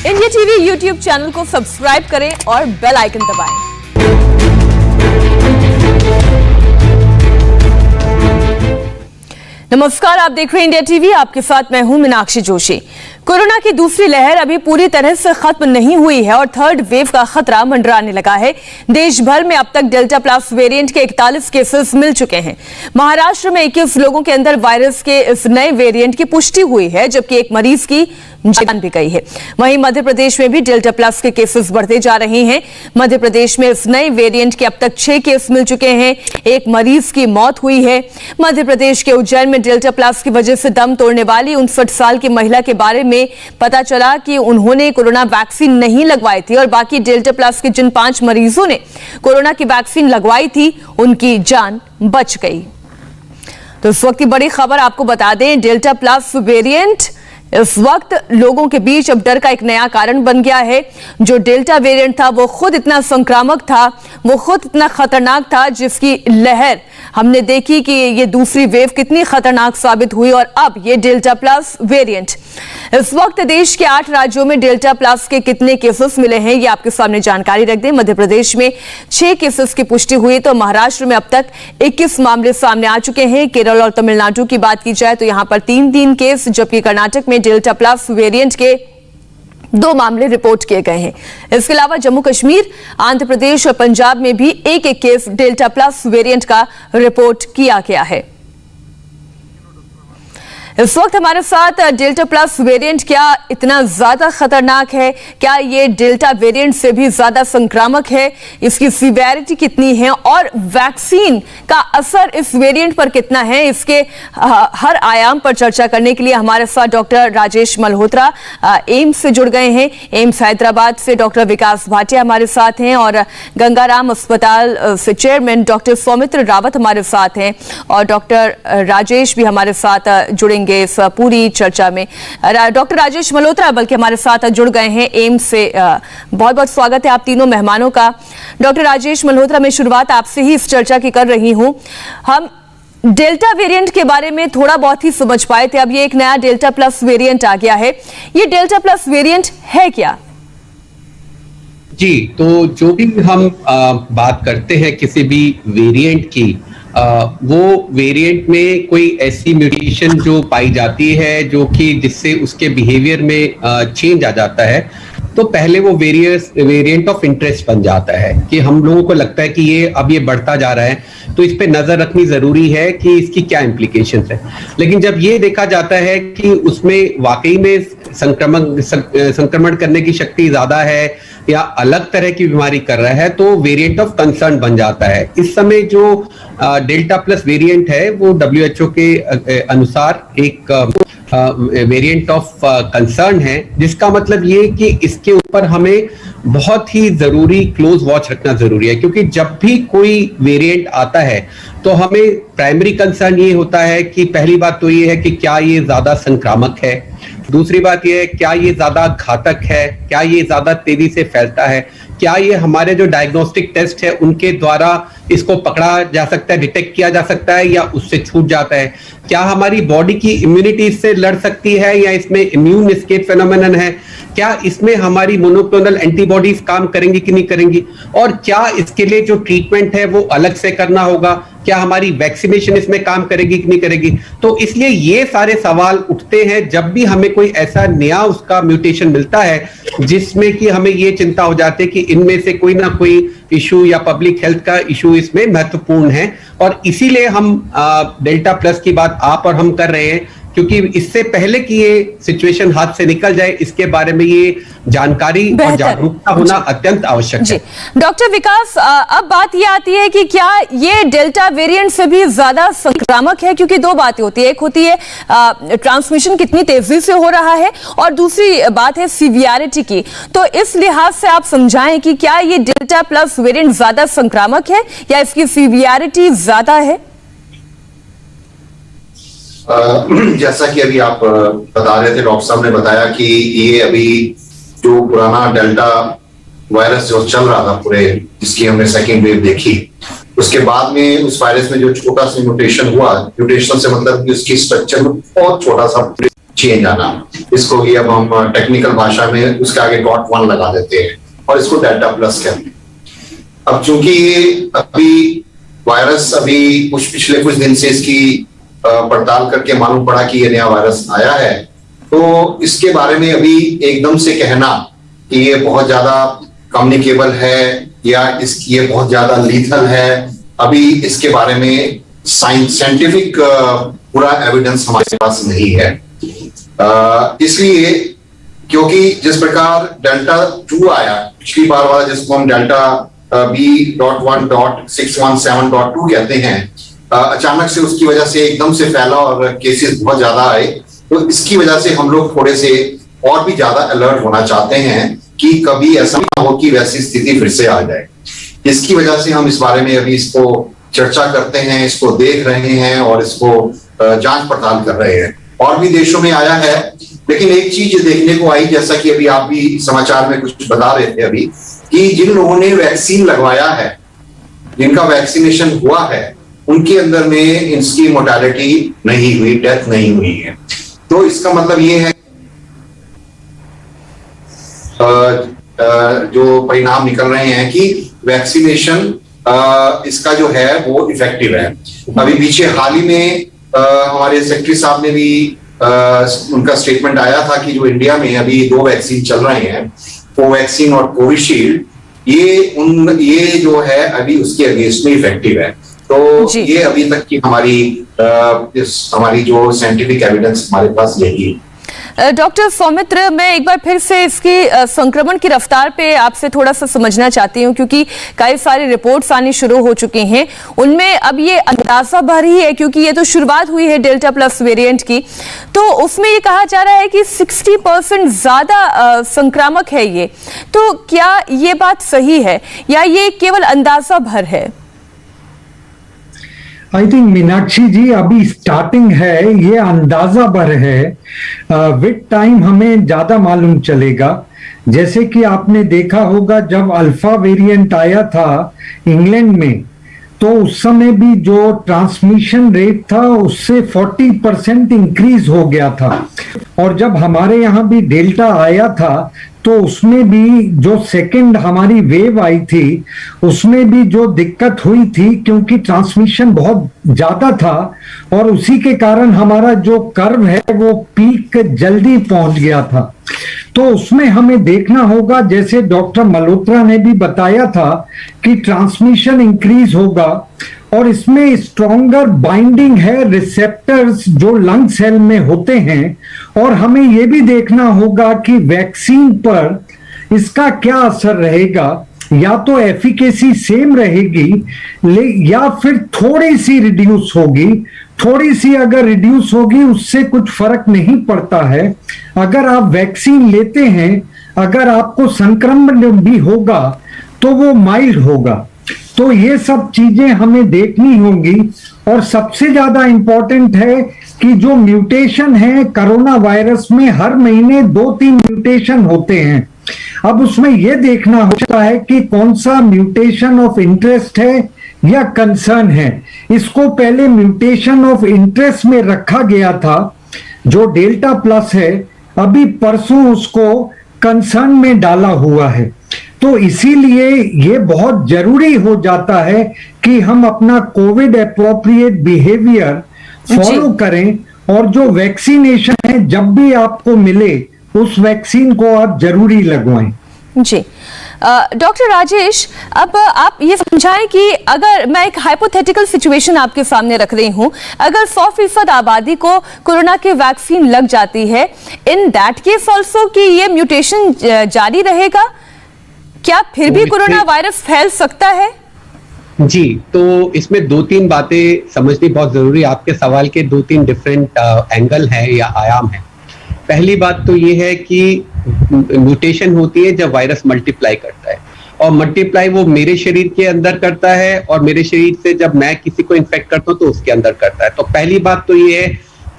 India TV YouTube channel को subscribe करें और बेल आइकन दबाएं। नमस्कार, आप देख रहे हैं इंडिया टीवी। आपके साथ मैं हूं मीनाक्षी जोशी। कोरोना की दूसरी लहर अभी पूरी तरह से खत्म नहीं हुई है और थर्ड वेव का खतरा मंडराने लगा है। देश भर में अब तक डेल्टा प्लस वेरिएंट के 41 केसेस मिल चुके हैं। महाराष्ट्र में 21 लोगों के अंदर वायरस के इस नए वेरिएंट की पुष्टि हुई है, जबकि एक मरीज की जान भी गई है। वहीं मध्य प्रदेश में भी डेल्टा प्लस के केसेस बढ़ते जा रहे हैं। मध्य प्रदेश में इस नए वेरिएंट के अब तक 6 केस मिल चुके हैं। एक मरीज की मौत हुई है। मध्य प्रदेश के उज्जैन में डेल्टा प्लस की वजह से दम तोड़ने वाली 59 साल की महिला के बारे में पता चला कि उन्होंने कोरोना वैक्सीन नहीं लगवाई थी और बाकी डेल्टा प्लस के जिन 5 मरीजों ने कोरोना की वैक्सीन लगवाई थी, उनकी जान बच गई। तो इस वक्त की बड़ी खबर आपको बता दें, डेल्टा प्लस वेरिएंट इस वक्त लोगों के बीच अब डर का एक नया कारण बन गया है। जो डेल्टा वेरिएंट था वो खुद इतना संक्रामक था, वो खुद इतना खतरनाक था, जिसकी लहर हमने देखी कि ये दूसरी वेव कितनी खतरनाक साबित हुई। और अब ये डेल्टा प्लस वेरिएंट, इस वक्त देश के 8 राज्यों में डेल्टा प्लस के कितने केसेस मिले हैं, ये आपके सामने जानकारी रख दें। मध्य प्रदेश में 6 केसेस की पुष्टि हुई, तो महाराष्ट्र में अब तक 21 मामले सामने आ चुके हैं। केरल और तमिलनाडु की बात की जाए तो यहां पर 3 केस, जबकि कर्नाटक में डेल्टा प्लस वेरिएंट के 2 मामले रिपोर्ट किए गए हैं। इसके अलावा जम्मू कश्मीर, आंध्र प्रदेश और पंजाब में भी एक केस डेल्टा प्लस वेरिएंट का रिपोर्ट किया गया है। इस वक्त हमारे साथ डेल्टा प्लस वेरिएंट क्या इतना ज्यादा खतरनाक है, क्या ये डेल्टा वेरिएंट से भी ज्यादा संक्रामक है, इसकी सीवियरिटी कितनी है और वैक्सीन का असर इस वेरिएंट पर कितना है, इसके हर आयाम पर चर्चा करने के लिए हमारे साथ डॉक्टर राजेश मल्होत्रा एम्स से जुड़ गए हैं। एम्स हैदराबाद से डॉक्टर विकास भाटिया हमारे साथ हैं और गंगाराम अस्पताल से चेयरमैन डॉक्टर सौमित्र रावत हमारे साथ हैं और डॉक्टर राजेश भी हमारे साथ जुड़ेंगे इस पूरी चर्चा में। डॉक्टर राजेश मल्होत्रा बल्कि हमारे साथ जुड़ गए हैं एम्स से। बहुत बहुत स्वागत है आप तीनों मेहमानों का। डॉक्टर राजेश मल्होत्रा, मैं शुरुआत आपसे ही इस चर्चा की कर रही हूं। हम डेल्टा वेरिएंट के बारे में थोड़ा बहुत ही समझ पाए थे, अब ये एक नया डेल्टा प्लस वेरिएंट आ गया है। ये डेल्टा प्लस वेरिएंट है क्या? जी, तो जो भी हम बात करते हैं किसी भी वेरिएंट की, वो वेरिएंट में कोई ऐसी म्यूटेशन जो पाई जाती है जो कि जिससे उसके बिहेवियर में चेंज आ जाता है, तो पहले वो वेरिएंट ऑफ इंटरेस्ट बन जाता है कि हम लोगों को लगता है कि ये बढ़ता जा रहा है, तो इस पे नजर रखनी जरूरी है कि इसकी क्या इम्प्लीकेशंस है। लेकिन जब ये देखा जाता है कि उसमें वाकई में संक्रमण करने की शक्ति ज्यादा है या अलग तरह की बीमारी कर रहा है, तो वेरिएंट ऑफ कंसर्न बन जाता है। इस समय जो डेल्टा प्लस वेरिएंट है वो WHO के अनुसार एक वेरिएंट ऑफ कंसर्न है, जिसका मतलब ये कि इसके ऊपर हमें बहुत ही जरूरी क्लोज वॉच रखना जरूरी है, क्योंकि जब भी कोई वेरिएंट आता है तो हमें प्राइमरी कंसर्न ये होता है कि पहली बात तो ये है कि क्या ये ज्यादा संक्रामक है, दूसरी बात ये है क्या ये ज्यादा घातक है, क्या ये ज्यादा तेजी से फैलता है, क्या ये हमारे जो डायग्नोस्टिक टेस्ट है उनके द्वारा इसको पकड़ा जा सकता है, डिटेक्ट किया जा सकता है या उससे छूट जाता है, क्या हमारी बॉडी की इम्यूनिटी इससे लड़ सकती है या इसमें इम्यून एस्केप फेनोमेनन है, क्या इसमें हमारी मोनोक्लोनल एंटीबॉडीज काम करेंगी कि नहीं करेंगी, और क्या इसके लिए जो ट्रीटमेंट है वो अलग से करना होगा, क्या हमारी वैक्सीनेशन इसमें काम करेगी कि नहीं करेगी। तो इसलिए ये सारे सवाल उठते हैं जब भी हमें कोई ऐसा नया उसका म्यूटेशन मिलता है जिसमें कि हमें ये चिंता हो जाती है कि इनमें से कोई ना कोई इशू या पब्लिक हेल्थ का इशू इसमें महत्वपूर्ण है। और इसीलिए हम डेल्टा प्लस की बात आप और हम कर रहे हैं, क्योंकि इससे पहले कि ये सिचुएशन हाथ से निकल जाए इसके बारे में ये जानकारी और जागरूकता होना अत्यंत आवश्यक है। डॉक्टर विकास, अब बात ये आती है कि क्या ये डेल्टा वेरिएंट से भी ज्यादा संक्रामक है, क्योंकि 2 बातें होती है, एक होती है ट्रांसमिशन कितनी तेजी से हो रहा है और दूसरी बात है सीवियरिटी की। तो इस लिहाज से आप समझाएं कि क्या ये डेल्टा प्लस वेरिएंट ज्यादा संक्रामक है या इसकी सीवियरिटी ज्यादा है? जैसा कि अभी आप बता रहे थे, डॉक्टर साहब ने बताया कि ये अभी जो पुराना डेल्टा वायरस जो चल रहा था पूरे, जिसकी हमने सेकेंड वेव देखी, उसके बाद में उस वायरस में जो छोटा सा म्यूटेशन हुआ, म्यूटेशन से मतलब कि उसकी स्ट्रक्चर में बहुत छोटा सा चेंज आना, इसको ही अब हम टेक्निकल भाषा में उसके आगे .1 लगा देते हैं और इसको डेल्टा प्लस कहते हैं। अब चूंकि ये अभी वायरस अभी पिछले कुछ दिन से इसकी पड़ताल करके मालूम पड़ा कि ये नया वायरस आया है, तो इसके बारे में अभी एकदम से कहना कि ये बहुत ज्यादा कम्युनिकेबल है या इसकी ये बहुत ज्यादा लीथल है, अभी इसके बारे में साइंटिफिक पूरा एविडेंस हमारे पास नहीं है। इसलिए क्योंकि जिस प्रकार डेल्टा 2 आया पिछली बार वाला, जिसको हम डेल्टा B.1.617.2 कहते हैं, अचानक से उसकी वजह से एकदम से फैला और केसेस बहुत ज्यादा आए, तो इसकी वजह से हम लोग थोड़े से और भी ज्यादा अलर्ट होना चाहते हैं कि कभी ऐसा ना हो कि वैसी स्थिति फिर से आ जाए। इसकी वजह से हम इस बारे में अभी इसको चर्चा करते हैं, इसको देख रहे हैं और इसको जांच पड़ताल कर रहे हैं। और भी देशों में आया है, लेकिन एक चीज देखने को आई, जैसा कि अभी आप भी समाचार में कुछ बता रहे थे अभी, कि जिन लोगों ने वैक्सीन लगवाया है, जिनका वैक्सीनेशन हुआ है, उनके अंदर में इसकी मोर्टेलिटी नहीं हुई, डेथ नहीं हुई है। तो इसका मतलब ये है जो परिणाम निकल रहे हैं कि वैक्सीनेशन इसका जो है वो इफेक्टिव है। अभी पीछे हाल ही में हमारे सेक्रेटरी साहब ने भी उनका स्टेटमेंट आया था कि जो इंडिया में अभी 2 वैक्सीन चल रहे हैं, कोवैक्सीन और कोविशील्ड, ये जो है अभी उसके अगेंस्ट में इफेक्टिव है। तो ये अभी तक की हमारी जो साइंटिफिक एविडेंस हमारे पास यही है। डॉक्टर सौमित्र, मैं एक बार फिर से इसकी संक्रमण की रफ्तार पे आपसे थोड़ा सा समझना चाहती हूँ, क्योंकि कई सारी रिपोर्ट्स आनी शुरू हो चुकी हैं। उनमें अब ये अंदाजा भर ही है, क्योंकि ये तो शुरुआत हुई है डेल्टा प्लस वेरिएंट की, तो उसमें ये कहा जा रहा है कि 60% ज्यादा संक्रामक है ये। तो क्या ये बात सही है या ये केवल अंदाजा भर है? आई थिंक मीनाक्षी जी, अभी स्टार्टिंग है, ये अंदाजा भर है। विद टाइम हमें ज्यादा मालूम चलेगा। जैसे कि आपने देखा होगा जब अल्फा वेरिएंट आया था इंग्लैंड में, तो उस समय भी जो ट्रांसमिशन रेट था उससे 40% इंक्रीज हो गया था। और जब हमारे यहाँ भी डेल्टा आया था तो उसमें भी जो सेकंड हमारी वेव आई थी उसमें भी जो दिक्कत हुई थी, क्योंकि ट्रांसमिशन बहुत ज्यादा था और उसी के कारण हमारा जो कर्व है वो पीक जल्दी पहुंच गया था। तो उसमें हमें देखना होगा, जैसे डॉक्टर मल्होत्रा ने भी बताया था कि ट्रांसमिशन इंक्रीज होगा और इसमें स्ट्रॉन्गर बाइंडिंग है रिसेप्टर्स जो लंग सेल में होते हैं। और हमें यह भी देखना होगा कि वैक्सीन पर इसका क्या असर रहेगा, या तो एफिकेसी सेम रहेगी या फिर थोड़ी सी रिड्यूस होगी। थोड़ी सी अगर रिड्यूस होगी उससे कुछ फर्क नहीं पड़ता है। अगर आप वैक्सीन लेते हैं, अगर आपको संक्रमण भी होगा तो वो माइल्ड होगा। तो ये सब चीजें हमें देखनी होंगी। और सबसे ज्यादा इंपॉर्टेंट है कि जो म्यूटेशन है कोरोना वायरस में, हर महीने 2-3 म्यूटेशन होते हैं। अब उसमें यह देखना होता है कि कौन सा म्यूटेशन ऑफ इंटरेस्ट है या कंसर्न है। इसको पहले म्यूटेशन ऑफ इंटरेस्ट में रखा गया था जो डेल्टा प्लस है, अभी परसों उसको कंसर्न में डाला हुआ है। तो इसीलिए ये बहुत जरूरी हो जाता है कि हम अपना कोविड एप्रोप्रिएट बिहेवियर फॉलो करें और जो वैक्सीनेशन है जब भी आपको मिले उस वैक्सीन को आप जरूरी लगवाएं। जी डॉक्टर राजेश, अब आप ये समझाएं कि अगर मैं एक हाइपोथेटिकल सिचुएशन आपके सामने रख रही हूं, अगर 100% आबादी को कोरोना की वैक्सीन लग जाती है, इन दैट केस ऑल्सो कि ये म्यूटेशन जारी रहेगा, क्या फिर भी कोरोना वायरस फैल सकता है? जी, तो इसमें 2-3 बातें समझनी बहुत जरूरी। आपके सवाल के 2-3 डिफरेंट एंगल हैं या आयाम हैं। पहली बात तो ये है कि म्यूटेशन होती है जब वायरस मल्टीप्लाई करता है, और मल्टीप्लाई वो मेरे शरीर के अंदर करता है और मेरे शरीर से जब मैं किसी को इन्फेक्ट करता हूं तो उसके अंदर करता है। तो पहली बात तो ये है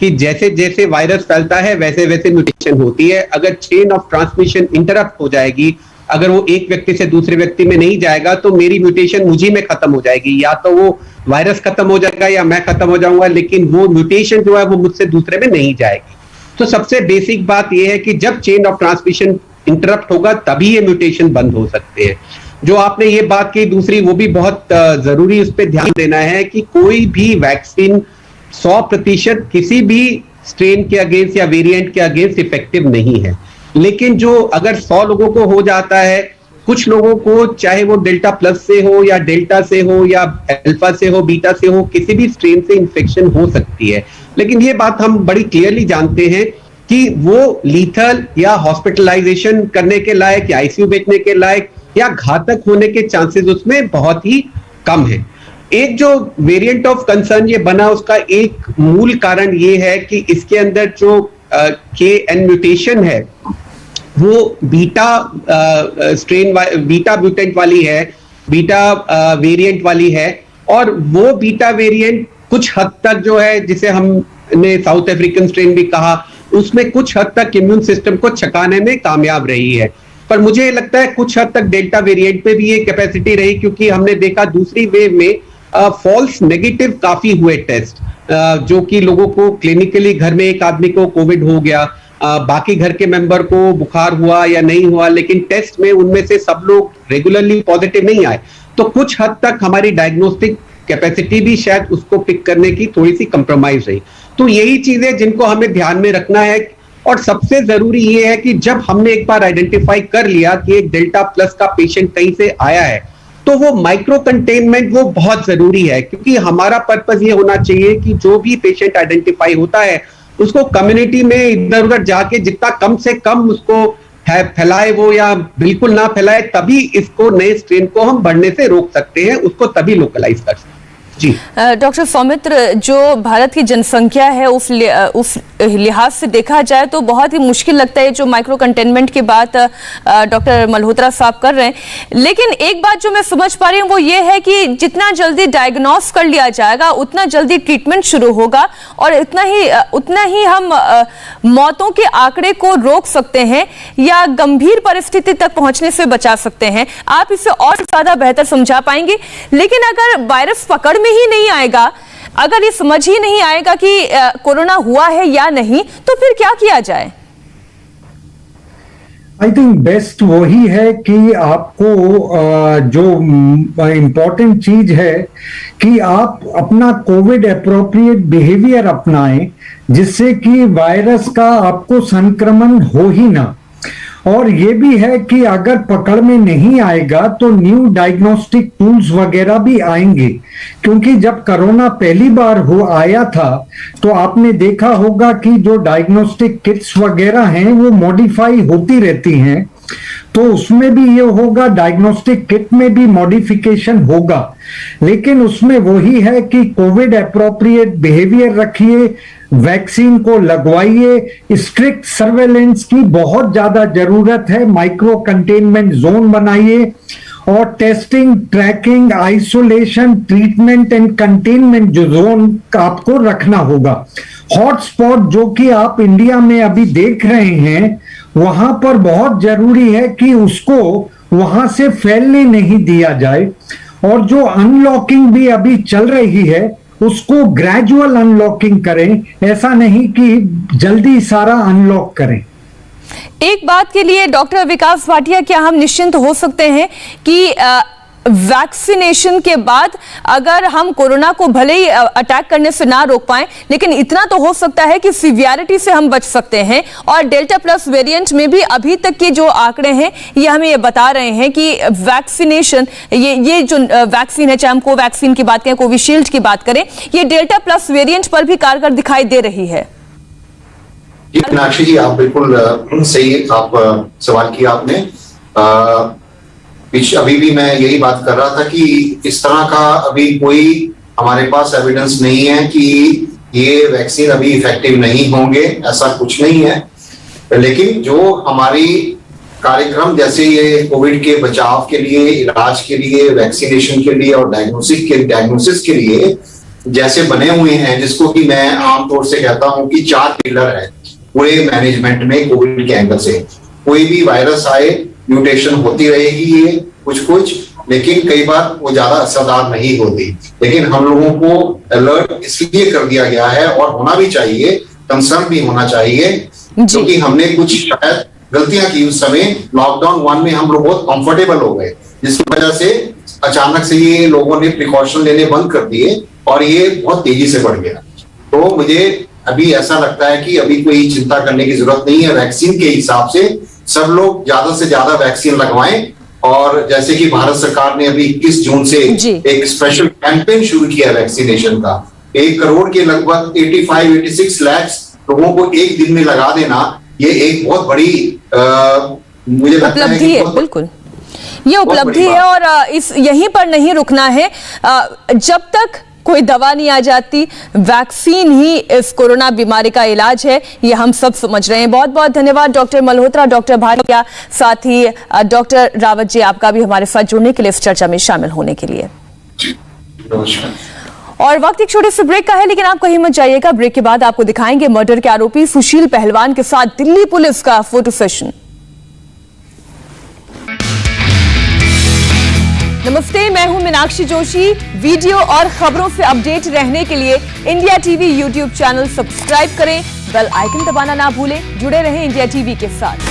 कि जैसे जैसे वायरस फैलता है वैसे वैसे म्यूटेशन होती है। अगर चेन ऑफ ट्रांसमिशन इंटरप्ट हो जाएगी, अगर वो एक व्यक्ति से दूसरे व्यक्ति में नहीं जाएगा तो मेरी म्यूटेशन मुझी में खत्म हो जाएगी। या तो वो वायरस खत्म हो जाएगा या मैं खत्म हो जाऊंगा, लेकिन वो म्यूटेशन जो है वो मुझसे दूसरे में नहीं जाएगी। तो सबसे बेसिक बात यह है कि जब चेन ऑफ ट्रांसमिशन इंटरप्ट होगा तभी ये म्यूटेशन बंद हो सकते हैं। जो आपने ये बात की दूसरी, वो भी बहुत जरूरी उस पर ध्यान देना है कि कोई भी वैक्सीन 100% किसी भी स्ट्रेन के अगेंस्ट या वेरिएंट के अगेंस्ट इफेक्टिव नहीं है। लेकिन जो अगर 100 लोगों को हो जाता है, कुछ लोगों को चाहे वो डेल्टा प्लस से हो या डेल्टा से हो या अल्फा से हो, बीटा से हो, किसी भी स्ट्रेन से इंफेक्शन हो सकती है। लेकिन ये बात हम बड़ी क्लियरली जानते हैं कि वो लीथल या हॉस्पिटलाइजेशन करने के लायक या आईसीयू भेजने के लायक या घातक होने के चांसेस उसमें बहुत ही कम है। एक जो वेरिएंट ऑफ कंसर्न ये बना, उसका एक मूल कारण ये है कि इसके अंदर जो KN म्यूटेशन है वो बीटा स्ट्रेन बीटा म्यूटेंट वाली है, बीटा वेरिएंट वाली है। और वो बीटा वेरिएंट कुछ हद तक जो है, जिसे हमने साउथ अफ्रीकन स्ट्रेन भी कहा, उसमें कुछ हद तक इम्यून सिस्टम को छकाने में कामयाब रही है। पर मुझे लगता है कुछ हद तक डेल्टा वेरिएंट पे भी ये कैपेसिटी रही, क्योंकि हमने देखा दूसरी वेव में फॉल्स नेगेटिव काफी हुए टेस्ट, जो कि लोगों को क्लिनिकली घर में एक आदमी को कोविड हो गया, बाकी घर के मेंबर को बुखार हुआ या नहीं हुआ, लेकिन टेस्ट में उनमें से सब लोग रेगुलरली पॉजिटिव नहीं आए। तो कुछ हद तक हमारी डायग्नोस्टिक कैपेसिटी भी शायद उसको पिक करने की थोड़ी सी कंप्रोमाइज रही। तो यही चीजें जिनको हमें ध्यान में रखना है। और सबसे जरूरी ये है कि जब हमने एक बार आइडेंटिफाई कर लिया कि एक डेल्टा प्लस का पेशेंट कहीं से आया है, तो वो माइक्रो कंटेनमेंट वो बहुत जरूरी है, क्योंकि हमारा पर्पस ये होना चाहिए कि जो भी पेशेंट आइडेंटिफाई होता है उसको कम्युनिटी में इधर उधर जाके जितना कम से कम उसको फैलाए वो, या बिल्कुल ना फैलाए, तभी इसको नए स्ट्रेन को हम बढ़ने से रोक सकते हैं, उसको तभी लोकलाइज कर सकते हैं। जी डॉक्टर सौमित्र, जो भारत की जनसंख्या है उस लिहाज से देखा जाए तो बहुत ही मुश्किल लगता है जो माइक्रो कंटेनमेंट की बात डॉक्टर मल्होत्रा साहब कर रहे हैं। लेकिन एक बात जो मैं समझ पा रही हूँ वो ये है कि जितना जल्दी डायग्नोस कर लिया जाएगा उतना जल्दी ट्रीटमेंट शुरू होगा और उतना ही हम मौतों के आंकड़े को रोक सकते हैं या गंभीर परिस्थिति तक पहुंचने से बचा सकते हैं। आप इसे और ज्यादा बेहतर समझा पाएंगे। लेकिन अगर वायरस पकड़ में ही नहीं आएगा, अगर ये समझ ही नहीं आएगा कि कोरोना हुआ है या नहीं, तो फिर क्या किया जाए? आई थिंक बेस्ट वही है कि आपको जो इम्पोर्टेंट चीज है कि आप अपना कोविड एप्रोप्रिएट बिहेवियर अपनाएं, जिससे कि वायरस का आपको संक्रमण हो ही ना। और ये भी है कि अगर पकड़ में नहीं आएगा तो न्यू डायग्नोस्टिक टूल्स वगैरह भी आएंगे, क्योंकि जब कोरोना पहली बार आया था तो आपने देखा होगा कि जो डायग्नोस्टिक किट्स वगैरह हैं वो मॉडिफाई होती रहती हैं, तो उसमें भी ये होगा, डायग्नोस्टिक किट में भी मॉडिफिकेशन होगा। लेकिन उसमें वही है कि कोविड एप्रोप्रिएट बिहेवियर रखिए, वैक्सीन को लगवाइए, स्ट्रिक्ट सर्वेलेंस की बहुत ज्यादा जरूरत है, माइक्रो कंटेनमेंट जोन बनाइए और testing, tracking, isolation, treatment and containment जो जोन आपको रखना होगा। हॉटस्पॉट जो कि आप इंडिया में अभी देख रहे हैं, वहां पर बहुत जरूरी है कि उसको वहां से फैलने नहीं दिया जाए। और जो अनलॉकिंग भी अभी चल रही है उसको ग्रेजुअल अनलॉकिंग करें, ऐसा नहीं कि जल्दी सारा अनलॉक करें। एक बात के लिए डॉक्टर विकास भाटिया, क्या हम निश्चिंत हो सकते हैं कि वैक्सीनेशन के बाद अगर हम कोरोना को भले ही अटैक करने से ना रोक पाएं, लेकिन इतना तो हो सकता है कि सिवियरिटी से हम बच सकते हैं? और डेल्टा प्लस वेरिएंट में भी अभी तक के जो आंकड़े हैं ये हमें ये बता रहे हैं कि वैक्सीनेशन, ये जो वैक्सीन है, चाहे हम कोवैक्सीन की बात करें, कोविशील्ड की बात करें, ये डेल्टा प्लस वेरिएंट पर भी कारगर दिखाई दे रही है। जी मीनाक्षी जी, आप बिल्कुल सही आप सवाल किया आपने। अभी भी मैं यही बात कर रहा था कि इस तरह का अभी कोई हमारे पास एविडेंस नहीं है कि ये वैक्सीन अभी इफेक्टिव नहीं होंगे, ऐसा कुछ नहीं है। लेकिन जो हमारी कार्यक्रम जैसे ये कोविड के बचाव के लिए, इलाज के लिए, वैक्सीनेशन के लिए और डायग्नोसिस के लिए जैसे बने हुए हैं, जिसको कि मैं आमतौर से कहता हूं कि 4 पिलर है पूरे मैनेजमेंट में कोविड के एंगल से। कोई भी वायरस आए, म्यूटेशन होती रहेगी ये कुछ, लेकिन कई बार वो ज्यादा असरदार नहीं होती। लेकिन हम लोगों को अलर्ट इसलिए कर दिया गया है और होना भी चाहिए कंसर्न भी होना चाहिए, क्योंकि हमने कुछ शायद गलतियां की उस समय। लॉकडाउन 1 में हम लोग बहुत कंफर्टेबल हो गए, जिसकी वजह से अचानक से ये लोगों ने प्रिकॉशन लेने बंद कर दिए और ये बहुत तेजी से बढ़ गया। तो मुझे अभी ऐसा लगता है कि अभी कोई चिंता करने की जरूरत नहीं है। वैक्सीन के हिसाब से सब लोग ज्यादा से ज्यादा वैक्सीन लगवाएं, और जैसे कि भारत सरकार ने अभी 21 जून से एक स्पेशल कैंपेन शुरू किया वैक्सीनेशन का। 1 करोड़ के लगभग 86 लाख लोगों को एक दिन में लगा देना, ये एक बहुत बड़ी मुझे लगता है कि बिल्कुल ये उपलब्धि है, और इस यहीं पर नहीं रुकना है। जब तक कोई दवा नहीं आ जाती, वैक्सीन ही इस कोरोना बीमारी का इलाज है, ये हम सब समझ रहे हैं। बहुत बहुत धन्यवाद डॉक्टर मल्होत्रा, डॉक्टर भाटिया, साथ ही डॉक्टर रावत जी, आपका भी हमारे साथ जुड़ने के लिए, इस चर्चा में शामिल होने के लिए। और वक्त एक छोटे से ब्रेक का है, लेकिन आप कहीं मत जाइएगा। ब्रेक के बाद आपको दिखाएंगे मर्डर के आरोपी सुशील पहलवान के साथ दिल्ली पुलिस का फोटो सेशन। नमस्ते, मैं हूं मीनाक्षी जोशी। वीडियो और खबरों से अपडेट रहने के लिए India TV YouTube channel subscribe करें, बेल आइकन दबाना ना भूलें। जुड़े रहें इंडिया टीवी के साथ।